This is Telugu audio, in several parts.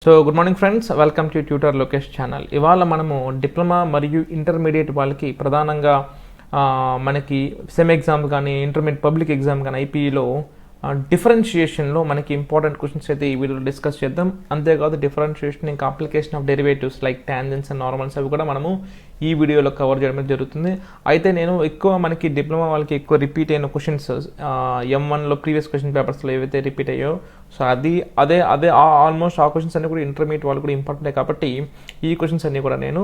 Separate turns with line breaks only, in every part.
So good morning friends, welcome to tutor Lokesh channel. ఇవాళ మనము డిప్లొమా మరియు ఇంటర్మీడియట్ వాళ్ళకి ప్రధానంగా మనకి సెమ్ ఎగ్జామ్ కానీ ఇంటర్మీడియట్ పబ్లిక్ ఎగ్జామ్ కానీ ఐపీఈలో డిఫరెన్షియేషన్లో మనకి ఇంపార్టెంట్ క్వశ్చన్స్ అయితే ఈ వీడియోలో డిస్కస్ చేద్దాం. అంతేకాదు డిఫరెన్షియేషన్ ఇంకా application of derivatives like tangents and normals అవి కూడా మనము ఈ వీడియోలో కవర్ చేయడం జరుగుతుంది. అయితే నేను ఎక్కువ మనకి డిప్లొమా వాళ్ళకి ఎక్కువ రిపీట్ అయిన క్వశ్చన్స్ M1లో ప్రీవియస్ క్వశ్చన్ పేపర్స్లో ఏవైతే రిపీట్ అయ్యో సో అదే ఆల్మోస్ట్ ఆ క్వశ్చన్స్ అన్నీ కూడా ఇంటర్మీడియట్ వాళ్ళు కూడా ఇంపార్టెంట్ కాబట్టి ఈ క్వశ్చన్స్ అన్నీ కూడా నేను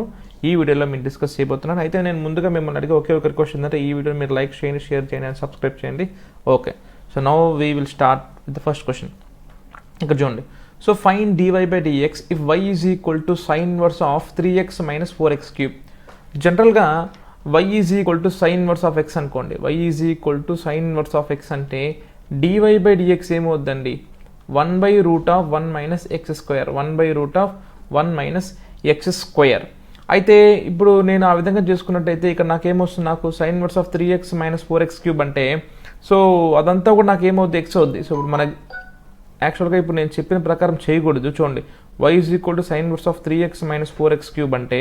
ఈ వీడియోలో మీరు డిస్కస్ చేయబోతున్నాను. అయితే నేను ముందుగా మిమ్మల్ని అడిగే ఒకే ఒకరి క్వశ్చన్ అంటే ఈ వీడియో మీరు లైక్ చేయండి, షేర్ చేయండి అండ్ సబ్స్క్రైబ్ చేయండి. Okay, so now we will start with the first question. ఇక్కడ చూడండి. So find dy by dx if y is equal to sine inverse of 3x - 4x cube. జనరల్గా y is equal to sine inverse of x అనుకోండి. y is equal to sine inverse of x అంటే dy by dx ఏమవుద్దండి? 1/√1 - x స్క్వేర్ 1/√1 - x స్క్వేర్. అయితే ఇప్పుడు నేను ఆ విధంగా చేసుకున్నట్టయితే ఇక్కడ నాకేమొస్తుంది, నాకు sine inverse of 3x - 4x cube అంటే సో అదంతా కూడా నాకు ఏమవుద్ది, ఎక్స్ అవుద్ది. సో ఇప్పుడు మన యాక్చువల్గా ఇప్పుడు నేను చెప్పిన ప్రకారం చేయకూడదు. చూడండి, y is equal to sine inverse of 3x - 4x cube అంటే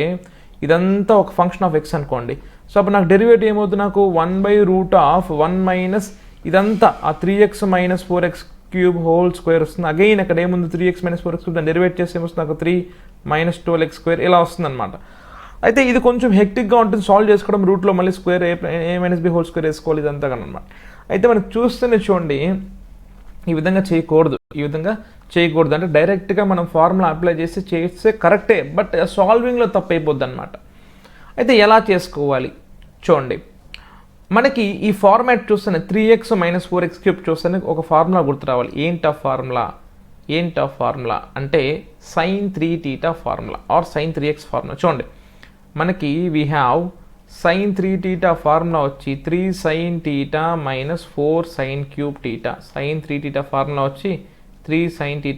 ఇదంతా ఒక ఫంక్షన్ ఆఫ్ ఎక్స్ అనుకోండి. సో అప్పుడు నాకు డెరివేటివ్ ఏమవుతుంది, నాకు 1/√1 - ఇదంతా ఆ 3x - 4x cube whole square వస్తుంది. అగైన్ అక్కడ ఏముంది 3x - 4x క్యూబ్ దాన్ని డెరివేట్ చేస్తే ఏమొస్తుంది, నాకు 3 - 12x స్క్వేర్ ఇలా వస్తుంది అనమాట. అయితే ఇది కొంచెం హెక్టిక్గా ఉంటుంది సాల్వ్ చేసుకోవడం. రూట్లో మళ్ళీ square a - b whole square వేసుకోవాలి ఇదంతా కానీ అనమాట. అయితే మనకు చూస్తేనే చూడండి ఈ విధంగా చేయకూడదు అంటే డైరెక్ట్గా మనం ఫార్ములా అప్లై చేస్తే కరెక్టే, బట్ సాల్వింగ్లో తప్పు అయిపోద్ది అనమాట. అయితే ఎలా చేసుకోవాలి చూడండి. మనకి ఈ ఫార్మాట్ చూస్తేనే 3x - 4x క్యూబ్ చూస్తేనే ఒక ఫార్ములా గుర్తు రావాలి. ఏంటి ఆ ఫార్ములా అంటే sin 3θ formula or sin 3x formula. చూడండి, మనకి వీ హ్యావ్ sin 3θ ఫార్ములా వచ్చి 3 sin θ - 4 sin cube θ. sin 3θ formula వచ్చి 3 sin θ -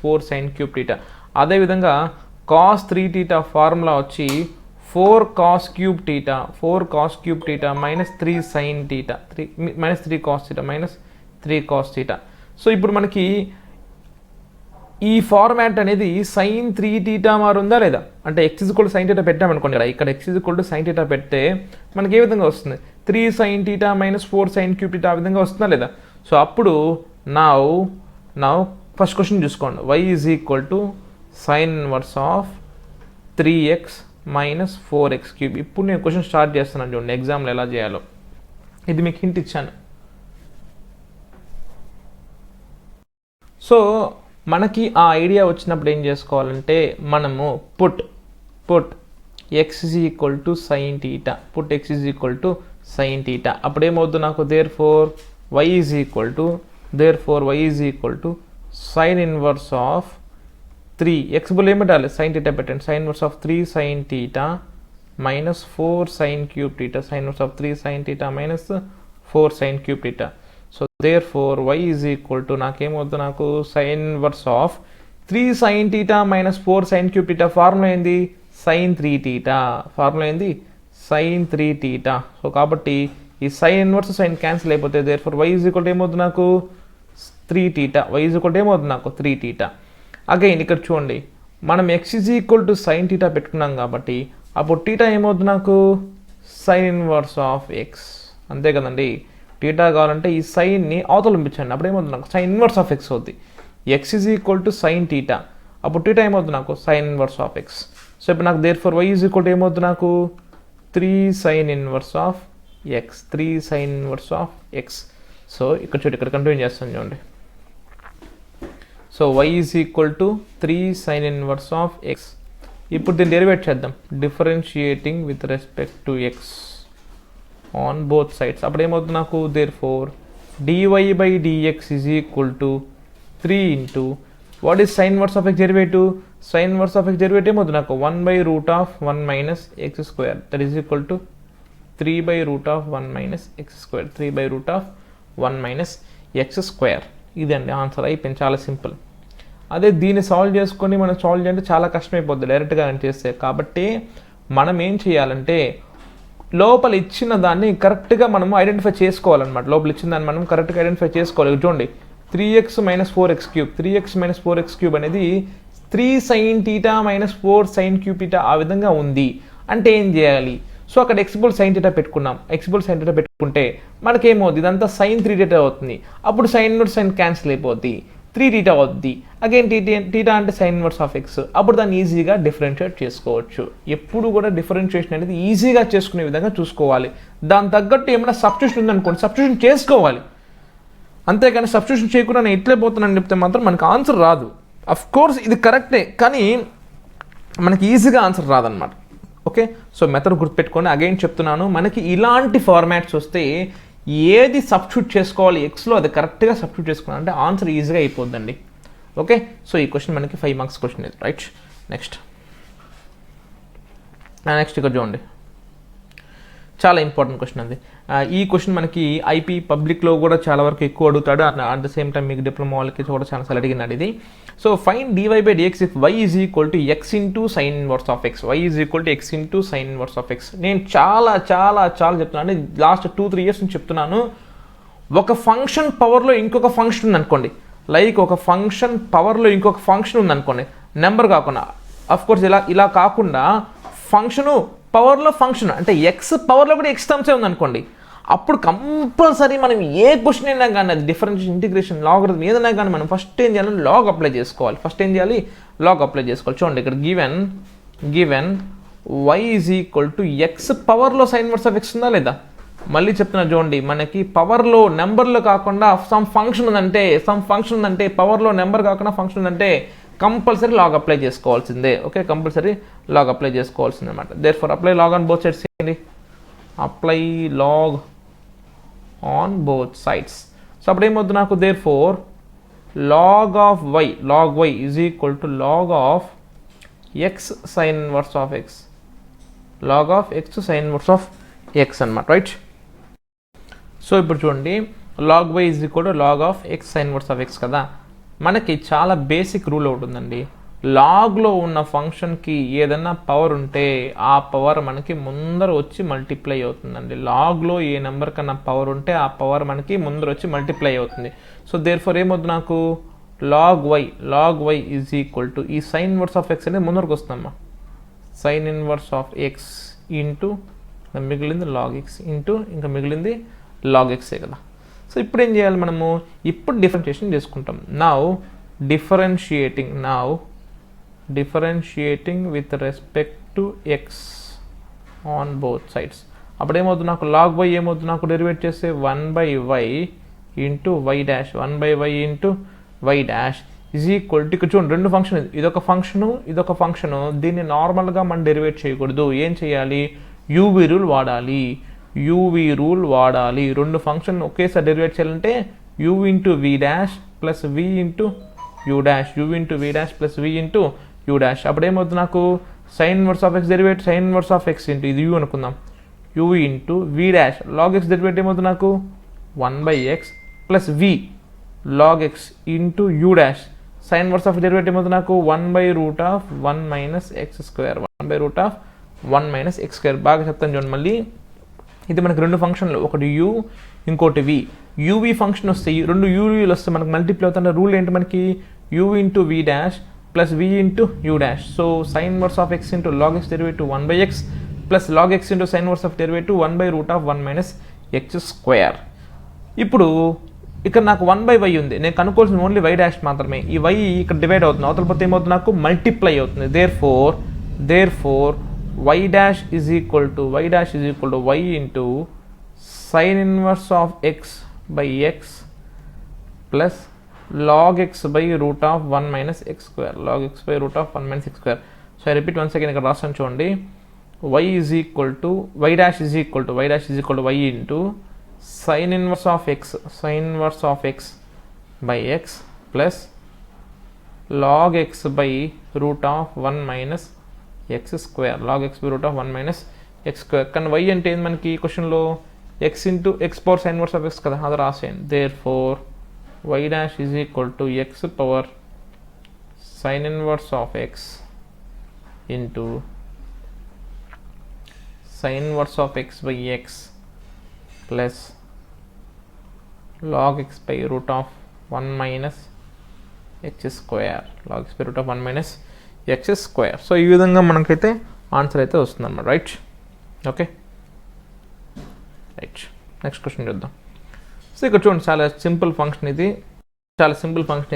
4 sin క్యూబ్ θ. అదేవిధంగా cos 3θ ఫార్ములా వచ్చి 4 cos cube θ - 3 sin θ -3 cos θ -3 cos θ. So ఇప్పుడు మనకి ఈ ఫార్మాట్ అనేది sin 3θ మారుందా లేదా అంటే x = sin θ పెట్టామనుకోండి. ఇక్కడ x = sin θ పెడితే మనకి ఏ విధంగా వస్తుంది, 3 sin θ - 4 sin క్యూబ్ θ ఆ విధంగా వస్తుందా లేదా? సో అప్పుడు నౌ ఫస్ట్ క్వశ్చన్ చూసుకోండి. y is equal to sine inverse of 3x - 4x cube. ఇప్పుడు నేను క్వశ్చన్ స్టార్ట్ చేస్తున్నాను చూడండి, ఎగ్జామ్లో ఎలా చేయాలో. ఇది మీకు హింట్ ఇచ్చాను. సో మనకి ఆ ఐడియా వచ్చినప్పుడు ఏం చేసుకోవాలంటే మనము put x is equal to sine θ, put x is equal to sine θ. అప్పుడు ఏమవుతుంది నాకు, therefore y is equal to sine inverse of 3 x బుల్ ఏమి పెట్టాలి, సైన్ θ పెట్టండి. Sine inverse of 3 sin θ - 4 sin cube θ. Sine inverse of 3 sin θ - 4 sin cube θ. So therefore y is equal to నాకేమవుతుంది, నాకు sine inverse of 3 sin θ - 4 sin cube θ. Formula ఏంది, sin 3θ. సో కాబట్టి ఈ సైన్ ఇన్వర్స్ సైన్ క్యాన్సిల్ అయిపోతే therefore y is equal to ఏమవుతుంది నాకు 3θ. నాకు 3θ. అగైన్ ఇక్కడ చూడండి, మనం x is equal to sine θ పెట్టుకున్నాం కాబట్టి అప్పుడు θ ఏమవుతుంది నాకు సైన్ ఇన్వర్స్ ఆఫ్ x. అంతే కదండి, θ కావాలంటే ఈ సైన్ని అవతల పంపించండి. అప్పుడు ఏమవుతుంది నాకు సైన్ ఇన్వర్స్ ఆఫ్ x అవుతుంది. x is equal to sine θ, అప్పుడు θ ఏమవుతుంది నాకు sine inverse of x. So ఇప్పుడు నాకు therefore y is equal to ఏమవుతుంది నాకు 3 sin inverse of x. So ఇక్కడ కంటిన్యూ చేస్తాను చూడండి. So y is equal to 3 sin inverse of x. ఇప్పుడు దీన్ని డెరివేట్ చేద్దాం, differentiating with respect to x on both sides. అప్పుడు ఏమవుతుంది నాకు, therefore dy by dx is equal to 3 into what is sine inverse of x derivative. Sine inverse of x derivative ఏమవుతుంది నాకు 1/√1 - x square that is equal to 3/√1 - x square 3/√1 - x square. ఇదండి ఆన్సర్, అయిపోయింది, చాలా సింపుల్. అదే దీన్ని సాల్వ్ చేసుకొని మనం సాల్వ్ చేయాలంటే చాలా కష్టమైపోద్ది డైరెక్ట్గా చేస్తే. కాబట్టి మనం ఏం చేయాలంటే లోపల ఇచ్చిన దాన్ని కరెక్ట్గా మనము ఐడెంటిఫై చేసుకోవాలన్నమాట. లోపల ఇచ్చిన దాన్ని మనం కరెక్ట్గా ఐడెంటిఫై చేసుకోవాలి. చూడండి, 3x - 4x క్యూబ్ అనేది 3 sin θ మైనస్ 4 sin cube θ ఆ విధంగా ఉంది అంటే ఏం చేయాలి? సో అక్కడ ఎక్స్బుల్ sin θ పెట్టుకున్నాం. ఎక్స్బుల్ sin θ పెట్టుకుంటే మనకేమవుతుంది? ఇదంతా sin 3θ అవుతుంది. అప్పుడు sin ఇన్వర్స్ sin క్యాన్సిల్ అయిపోద్ది, 3θ అవుద్ది. అగైన్ θ అంటే sin ఇన్వర్స్ ఆఫ్ x. అప్పుడు దాన్ని ఈజీగా డిఫరెన్షియేట్ చేసుకోవచ్చు. ఎప్పుడు కూడా డిఫరెన్షియేషన్ అనేది ఈజీగా చేసుకునే విధంగా చూసుకోవాలి. దాని తగ్గట్టు ఏమైనా సబ్స్టిట్యూషన్ ఉందనుకోండి, సబ్స్టిట్యూషన్ చేసుకోవాలి. అంతేగాని సబ్స్టిట్యూషన్ చేయకుండా నేను ఇట్లే పోతున్నాను చెప్తే మాత్రం మనకు ఆన్సర్ రాదు. అఫ్ కోర్స్ ఇది కరెక్టే, కానీ మనకి ఈజీగా ఆన్సర్ రాదనమాట. ఓకే, సో మెథడ్ గుర్తుపెట్టుకొని అగైన్ చెప్తున్నాను, మనకి ఇలాంటి ఫార్మాట్స్ వస్తే ఏది సబ్స్టిట్యూట్ చేసుకోవాలి ఎక్స్లో అది కరెక్ట్గా సబ్స్టిట్యూట్ చేసుకోవాలంటే ఆన్సర్ ఈజీగా అయిపోద్దండి. ఓకే, సో ఈ క్వశ్చన్ మనకి 5 మార్క్స్ క్వశ్చన్ ఇది, రైట్. నెక్స్ట్ ఇక్కడ చూడండి, చాలా ఇంపార్టెంట్ క్వశ్చన్ అండి. ఈ క్వశ్చన్ మనకి ఐపీ పబ్లిక్లో కూడా చాలా వరకు ఎక్కువ అడుగుతాడు. అట్ ద సేమ్ టైం మీకు డిప్లొమా వాళ్ళకి కూడా చాలా సార్లు అడిగినాడు ఇది. So find dy/dx if y is equal to x into sin inverse of x. y is equal to x into sin inverse of x. నేను చాలా చాలా చాలా చెప్తున్నాను, లాస్ట్ 2-3 ఇయర్స్ నుంచి చెప్తున్నాను. ఒక ఫంక్షన్ పవర్లో ఇంకొక ఫంక్షన్ ఉందనుకోండి, లైక్ ఒక ఫంక్షన్ పవర్లో ఇంకొక ఫంక్షన్ ఉందనుకోండి, నెంబర్ కాకుండా, అఫ్ కోర్స్ ఇలా కాకుండా ఫంక్షను పవర్లో ఫంక్షన్ అంటే ఎక్స్ పవర్లో కూడా ఎక్స్ టర్మ్సే ఉందనుకోండి, అప్పుడు కంపల్సరీ మనం ఏ క్వశ్చన్ అయినా కానీ అది డిఫరెన్షియేషన్, ఇంటిగ్రేషన్, లాగరిథం ఏదైనా కానీ మనం ఫస్ట్ ఏం చేయాలి? లాగ్ అప్లై చేసుకోవాలి. లాగ్ అప్లై చేసుకోవాలి. చూడండి ఇక్కడ given y is equal to X పవర్లో సైన్ ఇన్వర్స్ ఆఫ్ ఎక్స్ ఉందా లేదా? మళ్ళీ చెప్తున్నా చూడండి, మనకి పవర్లో నెంబర్లో కాకుండా సమ్ ఫంక్షన్ ఉందంటే పవర్లో నెంబర్ కాకుండా ఫంక్షన్ ఉందంటే కంపల్సరీ లాగ్ అప్లై చేసుకోవాల్సిందే. ఓకే, కంపల్సరీ లాగ్ అప్లై చేసుకోవాల్సిందే అనమాట. Therefore apply log on both sides చేయండి. Apply log on both sides. So అప్పుడు ఏమవుతుంది నాకు? Therefore log y is equal to log of x sine inverse of x. Log of x sine inverse of x అనమాట, రైట్. సో ఇప్పుడు చూడండి, log y is equal to log of x sine inverse of x కదా. మనకి చాలా బేసిక్ రూల్ ఒకటి ఉందండి. లాగ్లో ఉన్న ఫంక్షన్కి ఏదన్నా పవర్ ఉంటే ఆ పవర్ మనకి ముందర వచ్చి మల్టిప్లై అవుతుందండి. లాగ్లో ఏ నెంబర్ కన్నా పవర్ ఉంటే ఆ పవర్ మనకి ముందర వచ్చి మల్టిప్లై అవుతుంది. సో దేర్ ఫర్ ఏమవుతుంది నాకు? Log y is equal to ఈ సైన్ ఇన్వర్స్ ఆఫ్ ఎక్స్ అనేది ముందరకు వస్తుందమ్మా. Sine inverse of x into మిగిలింది లాగ్ ఎక్స్ ఇంటూ ఇంకా మిగిలింది లాగ్ ఎక్సే కదా. సో ఇప్పుడు ఏం చేయాలి మనము? ఇప్పుడు డిఫరెన్షియేషన్ చేసుకుంటాం. Now differentiating with respect to x on both sides. అప్పుడు ఏమవుతుంది నాకు? లాగ్ y ఏమవుతుంది నాకు? డెరివేట్ చేస్తే 1/y into y dash, 1/y into y dash is equal to, ఇక్కడ చూడండి రెండు ఫంక్షన్, ఇదొక ఫంక్షను. దీన్ని నార్మల్గా మనం డెరివేట్ చేయకూడదు. ఏం చేయాలి? యూవీ రూల్ వాడాలి. రెండు ఫంక్షన్ ఒకేసారి డెరివేట్ చేయాలంటే u into v dash plus v into u dash, అప్పుడు ఏమవుతుంది నాకు? Sine inverse of x derivate, sine inverse of x into ఇది u అనుకుందాం, u into v dash, log x derivate ఏమవుతుంది నాకు? 1/x plus v log x into u dash, sine inverse of derivate ఏమవుతుంది నాకు? 1/√1 minus x square, 1/√1 minus x square. బాగా చెప్తాను చూడండి మళ్ళీ. ఇది మనకి రెండు ఫంక్షన్లు, ఒకటి u ఇంకోటి v. యూవీ ఫంక్షన్ వస్తే రెండు యూవీలు వస్తే మనకు మల్టిప్లై అవుతుంటే రూల్ ఏంటి మనకి? u into v dash plus v into u dash. So sine inverse of x into log x derivative 1/x plus log x into sine inverse of derivative 1/√1 minus x square. ఇప్పుడు ఇక్కడ నాకు 1/y ఉంది, నేను కనుక్కోవాల్సింది ఓన్లీ y డాష్ మాత్రమే. ఈ y ఇక్కడ డివైడ్ అవుతుంది, అవతల పోతే ఏమవుతుంది నాకు? మల్టిప్లై అవుతుంది. Therefore y dash is equal to y into sin inverse of x by x plus log x by root of 1 minus x square, so I repeat once again ఇక్కడ రాస్తాను చూడండి. y dash is equal to y into sin inverse of x by x plus log x by root of 1 minus x square, log x by root of 1 minus x square. కానీ y అంటే ఏంది మనకి క్వశ్చన్లో? x into x power sine inverse of x కదా, అది రాసేయండి. Therefore y dash is equal to x power sine inverse of x into sine inverse of x by x plus log x by root of 1 minus x square, log square root of 1 minus x square. So ఈ విధంగా మనకైతే ఆన్సర్ అయితే వస్తుంది అన్నమాట. Right, okay right. Next question చూద్దాం. సో ఇక్కడ చూడండి, చాలా సింపుల్ ఫంక్షన్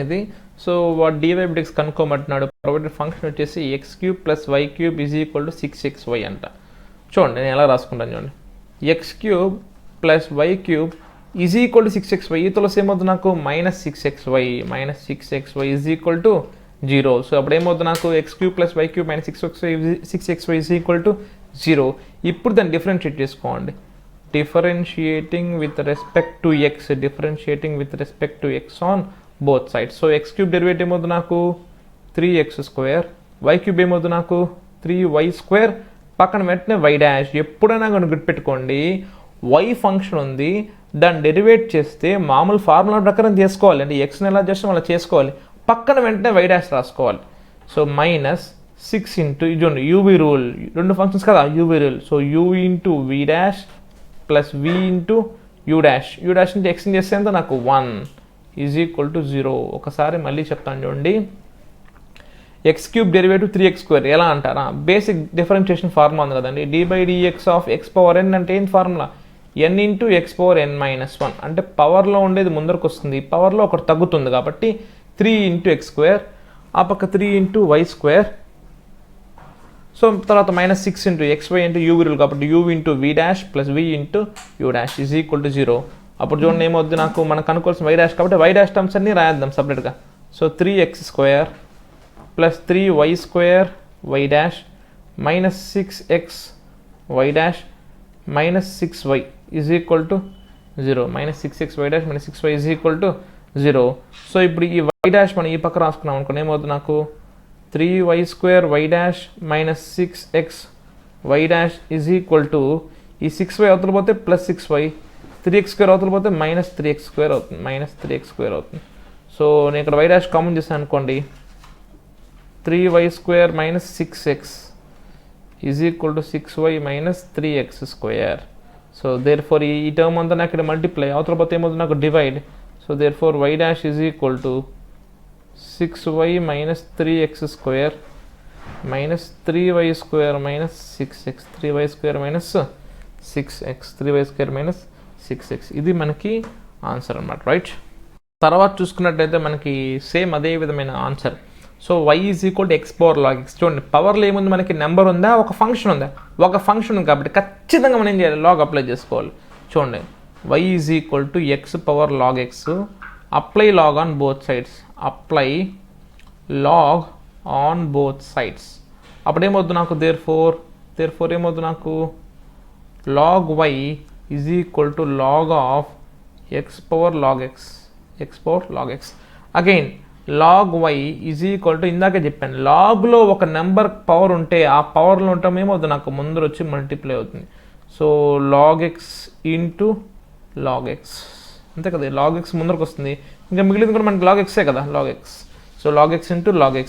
ఇది. సో వాడు డివై బై డిఎక్స్ కనుక్కోమంటున్నాడు. ప్రొవైడెడ్ ఫంక్షన్ వచ్చేసి x³ + y³ = 6xy అంట. చూడండి నేను ఎలా రాసుకుంటాను చూడండి. x³ + y³ = 6xy. ఈతలో ఏమవుతుంది నాకు -6xy = 0. సో అప్పుడు ఏమవుతుంది నాకు x³ + y³ - 6xy = 0. ఇప్పుడు దాన్ని డిఫరెన్షియేట్ చేసుకోండి. differentiating with respect to x on both sides. So x³ derivative ఏమవుతుంది నాకు 3x², y³ ఏమవుతుంది నాకు 3y², పక్కన వెంటనే y డాష్. ఎప్పుడైనా కానీ గుర్తుపెట్టుకోండి, y ఫంక్షన్ ఉంది, దాన్ని డెరివేట్ చేస్తే మామూలు ఫార్ములా ప్రకారం చేసుకోవాలి. అంటే ఎక్స్ని ఎలా చేస్తాం అలా చేసుకోవాలి, పక్కన వెంటనే y డాష్ రాసుకోవాలి. సో -6 ఇంటూ ఇదిగోండి యూవీ రూల్, రెండు ఫంక్షన్స్ కదా UV rule. So u into v dash plus v into u dash. u dash నుంచి ఎక్స్ని చేస్తే ఎంత నాకు 1 = 0. ఒకసారి మళ్ళీ చెప్తాను చూడండి. x³ డెరివేటివ్ 3x² ఎలా అంటారా? బేసిక్ డిఫరెన్షియేషన్ ఫార్ములా ఉంది కదండి, d/dx ఆఫ్ x⁴n అంటే ఏంటి ఫార్ములా? n ఇంటూ x⁴n - 1 అంటే పవర్లో ఉండేది ముందరకు వస్తుంది, పవర్లో ఒకటి తగ్గుతుంది కాబట్టి 3 ఇంటూ x², ఆ పక్క 3 ఇంటూ y². సో తర్వాత -6 into xy into u rule కాబట్టి u into v dash plus v into u dash = 0. అప్పుడు చూడండి ఏమవుద్ది నాకు, మనకు అనుకోవాల్సిన y డాష్ కాబట్టి y డాష్ టర్మ్స్ అన్నీ రాద్దాం సపరేట్గా. So 3x² plus 3y² y dash minus 6x y dash minus 6y = 0. -6x y dash - 6y = 0. So ఇప్పుడు ఈ y డాష్ మనం ఈ పక్క రాసుకున్నాం అనుకోండి, ఏమవుతుంది నాకు 3y² y dash minus 6x y dash = ఈ 6y అవతల పోతే +6y, 3x² అవతల పోతే -3x² అవుతుంది. సో నేను ఇక్కడ y డాష్ కామన్ చేశాను అనుకోండి, 3y² - 6x = 6y - 3x². So therefore ఈ టర్మ్ అంతా నాకు ఇక్కడ మల్టిప్లై, అవతల పోతే ఏమవుతుంది నాకు divide. So therefore y dash = 6y - 3x² - 3y² - 6x, 3y² - 6x. ఇది మనకి ఆన్సర్ అన్నమాట. రైట్, తర్వాత చూసుకున్నట్టయితే మనకి సేమ్ అదే విధమైన answer. So y = x⁴log x. చూడండి పవర్లో ఏముంది మనకి, నెంబర్ ఉందా, ఒక ఫంక్షన్ ఉందా? ఒక ఫంక్షన్ ఉంది కాబట్టి ఖచ్చితంగా మనం ఏం చేయాలి, లాగ్ అప్లై చేసుకోవాలి. చూడండి y = x⁴log x, apply log on both sides, apply log on both sides. అప్పుడు ఏమవుతుంది నాకు దేర్ ఫోర్ ఏమవుతుంది నాకు log y = log of x⁴log x. Again log y = ఇందాకే చెప్పాను, లాగ్లో ఒక నెంబర్ పవర్ ఉంటే ఆ పవర్లో ఉంటాం ఏమవుతుంది నాకు ముందర వచ్చి మల్టిప్లై అవుతుంది. So log x into log x అంతే కదా, log x ముందరకు వస్తుంది, ఇంకా మిగిలింది కూడా మనకి log x కదా, log x. So log x into log x.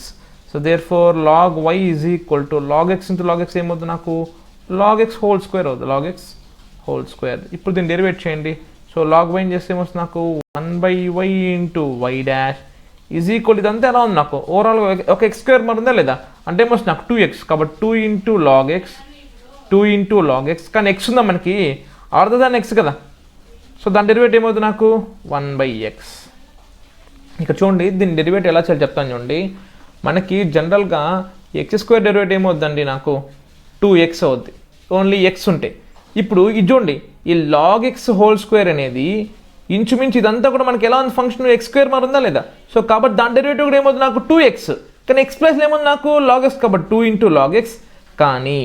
So therefore log y = log x into log x ఏమవుతుంది నాకు log x హోల్ స్క్వేర్ అవుతుంది, log x హోల్ స్క్వేర్. ఇప్పుడు దీన్ని డెరివేట్ చేయండి. సో log y చేస్తే ఏమొస్తుంది నాకు 1/y ఇంటూ y డాష్ = ఇదంతా ఎలా ఉంది నాకు ఓవరాల్ ఒక x² మరి ఉందా లేదా అంటే ఏమొస్తుంది నాకు 2x కాబట్టి 2 ఇంటూ log x, కానీ x ఉందా మనకి, అర్థం దాని x కదా. సో దాని డెరివేటివ్ ఏమవుతుంది నాకు 1/x. ఇక్కడ చూడండి దీని డెరివేటివ్ ఎలా చేయాలి చెప్తాను చూడండి. మనకి జనరల్గా x² డెరివేటివ్ ఏమవుద్దండి నాకు 2x అవుద్ది, ఓన్లీ x ఉంటే. ఇప్పుడు ఇది చూడండి, ఈ log x హోల్ స్క్వేర్ అనేది ఇంచుమించు ఇదంతా కూడా మనకి ఎలా ఉంది ఫంక్షన్, x² మరి ఉందా లేదా. సో కాబట్టి దాని డెరివేటివ్ కూడా ఏమవుతుంది నాకు 2x, కానీ x ప్లస్లో ఏముంది నాకు log x కాబట్టి 2 ఇంటూ log x. కానీ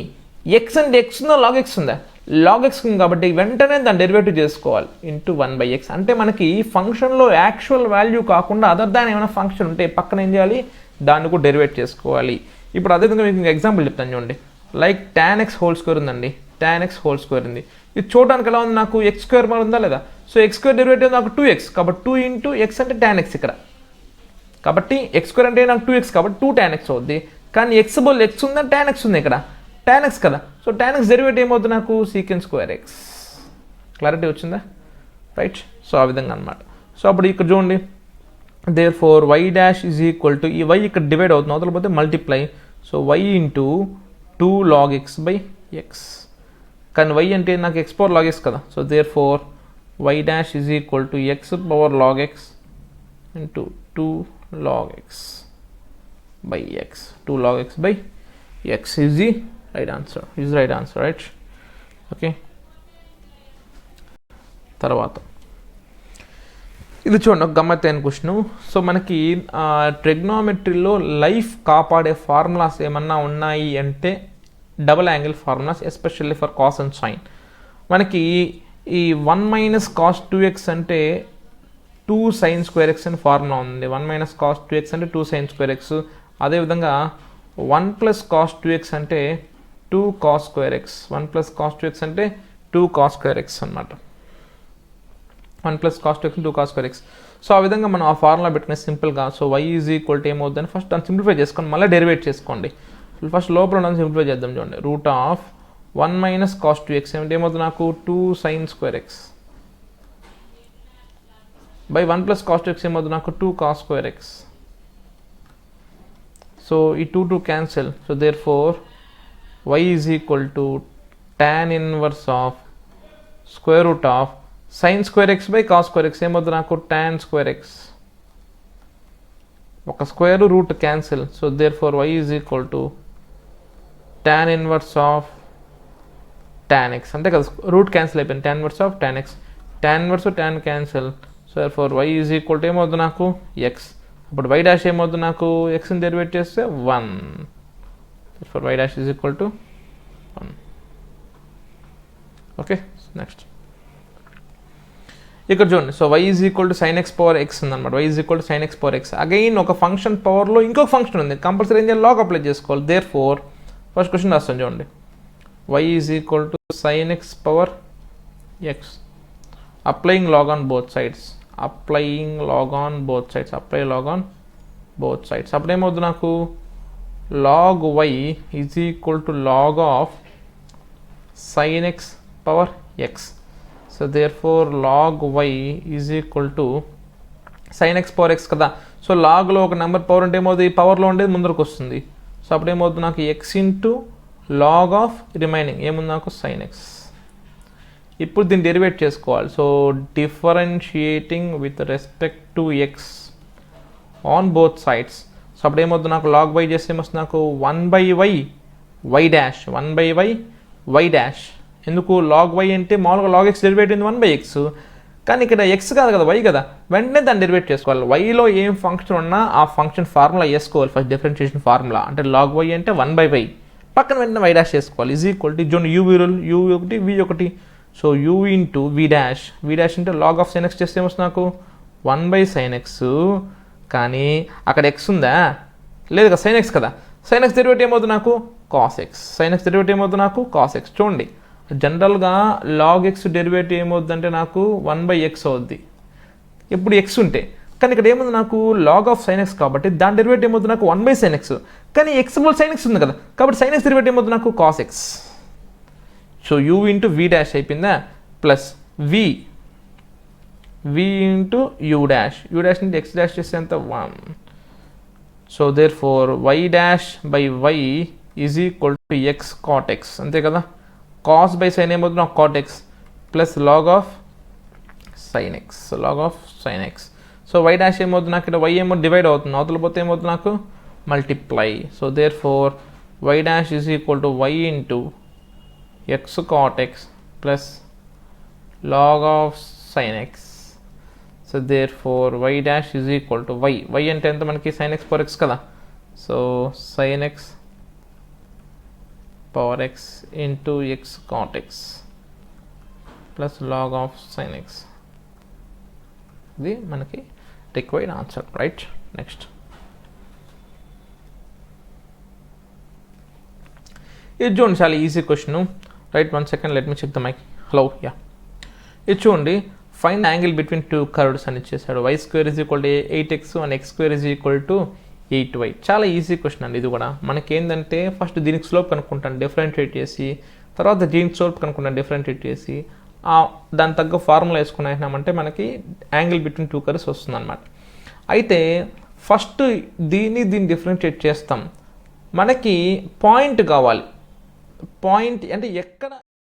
x అంటే x ఉందా log x ఉందా, log x ఉంది కాబట్టి వెంటనే దాన్ని డెరివేటివ్ చేసుకోవాలి ఇంటూ 1/x. అంటే మనకి ఫంక్షన్లో యాక్చువల్ వాల్యూ కాకుండా అదర్ దాన్ ఏమైనా ఫంక్షన్ ఉంటే పక్కన ఏం చేయాలి, దాన్ని కూడా డెరివేట్ చేసుకోవాలి. ఇప్పుడు అదేవిధంగా మీకు ఎగ్జాంపుల్ చెప్తాను చూడండి. Like tan x whole square ఉందండి, tan x హోల్ స్క్వేర్ ఉంది. ఇది చూడడానికి ఎలా ఉంది నాకు x² మరి ఉందా లేదా. సో x² డెరివేటివ్ నాకు 2x కాబట్టి 2 ఇంటూ x అంటే tan x ఇక్కడ, కాబట్టి x² అంటే నాకు 2x కాబట్టి 2 tan x అవుద్ది. కానీ x బోల్ x ఉందా tan x ఉంది ఇక్కడ, tan x కదా. సో tan x డెరివేటివ్ ఏమవుతుంది నాకు sec²x. క్లారిటీ వచ్చిందా? రైట్, సో ఆ విధంగా అనమాట. సో అప్పుడు ఇక్కడ చూడండి therefore y dash is equal to ఈ వై ఇక్కడ డివైడ్ అవుతుంది అవతల పోతే multiply so y into 2 log x by x కానీ వై అంటే నాకు ఎక్స్ పవర్ లాగ్ ఎక్స్ కదా so therefore y dash is equal to x power log x into 2 log x by x 2 log x by x is the right answer right okay తర్వాత ఇది చూడండి ఒక గమ్మత్తైన క్వశ్చన్ సో మనకి ట్రిగ్నోమెట్రీలో లైఫ్ కాపాడే ఫార్ములాస్ ఏమన్నా ఉన్నాయి అంటే double angle formulas especially for cos and sine మనకి ఈ 1 మైనస్ కాస్ 2x అంటే 2 sin square x అని ఫార్ములా ఉంది 1 మైనస్ కాస్ 2x అంటే 2 sin square x అదేవిధంగా 1 ప్లస్ కాస్ 2x అంటే 2 cos square x 1 plus cos 2x అంటే 2 cos square x అనమాట 1 plus cos 2x 2 cos square x so ఆ విధంగా మనం ఆ ఫార్ములా పెట్టుకునే సింపుల్గా so y is equal to ఏమవుతుందని ఫస్ట్ దాన్ని సింప్లిఫై చేసుకోండి మళ్ళీ డెరివేట్ చేసుకోండి ఫస్ట్ లోపల ఉన్నది సింప్లిఫై చేద్దాం చూడండి route of 1 minus cos 2x ఏమంటే ఏమవుతుంది నాకు 2 sin square x by 1 plus cos 2x ఏమవుతుంది నాకు 2 cos square x సో ఈ 2 cancel so therefore y is equal to tan inverse of square root of sin square x by cos square x ఏమవుతుంది నాకు tan square x ఒక square root cancel so therefore y is equal to tan inverse of tan x అంతే కదా రూట్ క్యాన్సిల్ అయిపోయింది tan inverse of tan x tan inverse tan cancel so therefore y is equal to ఏమవుతుంది నాకు x అప్పుడు y డాష్ ఏమవుతుంది నాకు xని డెరివేట్ చేస్తే 1 for y dash is equal to 1 okay next ఇక్కడ చూడండి so y is equal to sine x power x ఉందన్నమాట y is equal to sine x power x again ఒక ఫంక్షన్ పవర్లో ఇంకొక ఫంక్షన్ ఉంది కంపల్సరీ ఏం చేయాలి లాగ్ అప్లై చేసుకోవాలి దేర్ ఫోర్ ఫస్ట్ క్వశ్చన్ రాస్తాను చూడండి y is equal to sine x power x applying log on both sides apply log on both sides అప్పుడు ఏమవుతుంది నాకు log y is equal to log of sine x power x so therefore log y is equal to sine x power x కదా సో లాగ్లో ఒక నెంబర్ పవర్ ఉంటే ఏమవుతుంది పవర్లో ఉండేది ముందరకు వస్తుంది సో అప్పుడు ఏమవుతుంది నాకు x into log of remaining ఏముంది నాకు సైన్ ఎక్స్ ఇప్పుడు దీన్ని డెరివేట్ చేసుకోవాలి so differentiating with respect to x on both sides so అప్పుడు ఏమవుతుంది నాకు లాగ్ y చేస్తే ఏమొస్తుంది నాకు 1/y డాష్ 1/y డాష్ ఎందుకు లాగ్ y అంటే మామూలుగా లాగ్ ఎక్స్ డెరివేట్ అయింది 1/x కానీ ఇక్కడ ఎక్స్ కాదు కదా y కదా వెంటనే దాన్ని డెరివేట్ చేసుకోవాలి వైలో ఏం ఫంక్షన్ ఉన్నా ఆ ఫంక్షన్ ఫార్ములా వేసుకోవాలి ఫస్ట్ డిఫరెన్షియేషన్ ఫార్ములా అంటే లాగ్ y అంటే 1/y పక్కన వెంటనే y డాష్ చేసుకోవాలి is equal to zone u ఒకటి v ఒకటి so u into v dash అంటే లాగ్ ఆఫ్ సైన్ ఎక్స్ చేస్తే ఏమొస్తుంది నాకు 1/sin x కానీ అక్కడ x ఉందా లేదు కదా సైన్ ఎక్స్ కదా సైన్ ఎక్స్ డెరివేట్ ఏమవుతుంది నాకు కాస్ ఎక్స్ చూడండి జనరల్గా లాగ్ ఎక్స్ డెరివేటివ్ ఏమవుతుందంటే నాకు 1/x అవుద్ది ఇప్పుడు ఎక్స్ ఉంటే కానీ ఇక్కడ ఏముంది నాకు లాగ్ ఆఫ్ సైన్ ఎక్స్ కాబట్టి దాని డెరివేటివ్ ఏమవుతుంది నాకు 1/sin x కానీ ఎక్స్ సైన్ ఎక్స్ ఉంది కదా కాబట్టి సైన్ ఎక్స్ డెరివేటివ్ ఏమవుతుంది నాకు cos x so u into v dash అయిపోయిందా plus v into u dash నుంచి x డాష్ చేస్తే ఎంత 1 so therefore y dash by y is equal to x cot x అంతే కదా కాస్ బై సైన్ ఏమవుతుంది నాకు cot x plus log of sine x so y dash ఏమవుతుంది నాకు ఇక్కడ వై ఏమో డివైడ్ అవుతుంది అవతల పోతే ఏమవుతుంది నాకు multiply so therefore y dash is equal to y into x cot x plus log of sine x so therefore y dash is equal to y అంటే ఎంత మనకి సైన్ ఎక్స్ పవర్ ఎక్స్ కదా so sine x power x into x cot x plus log of sin x ఇది మనకి రిక్వైర్డ్ ఆన్సర్ రైట్ నెక్స్ట్ ఇది చూడండి చాలా easy question right 1 second let me check the mic hello yeah ఇది చూడండి find angle between two curves అని ఇచ్చేసాడు y² is equal to 8x and x² is equal to 8y చాలా ఈజీ క్వశ్చన్ అండి ఇది కూడా మనకి ఏంటంటే ఫస్ట్ దీనికి స్లోప్ కనుక్కుంటాను డిఫరెన్షియేట్ చేసి తర్వాత దీనికి స్లోప్ కనుక్కుంటాను డిఫరెన్షియేట్ చేసి దాని తగ్గ ఫార్ములా వేసుకున్నామంటే మనకి యాంగిల్ బిట్వీన్ టూ కర్వ్స్ వస్తుంది అనమాట అయితే ఫస్ట్ దీన్ని డిఫరెన్షియేట్ చేస్తాం. మనకి పాయింట్ కావాలి. పాయింట్ అంటే ఎక్కడ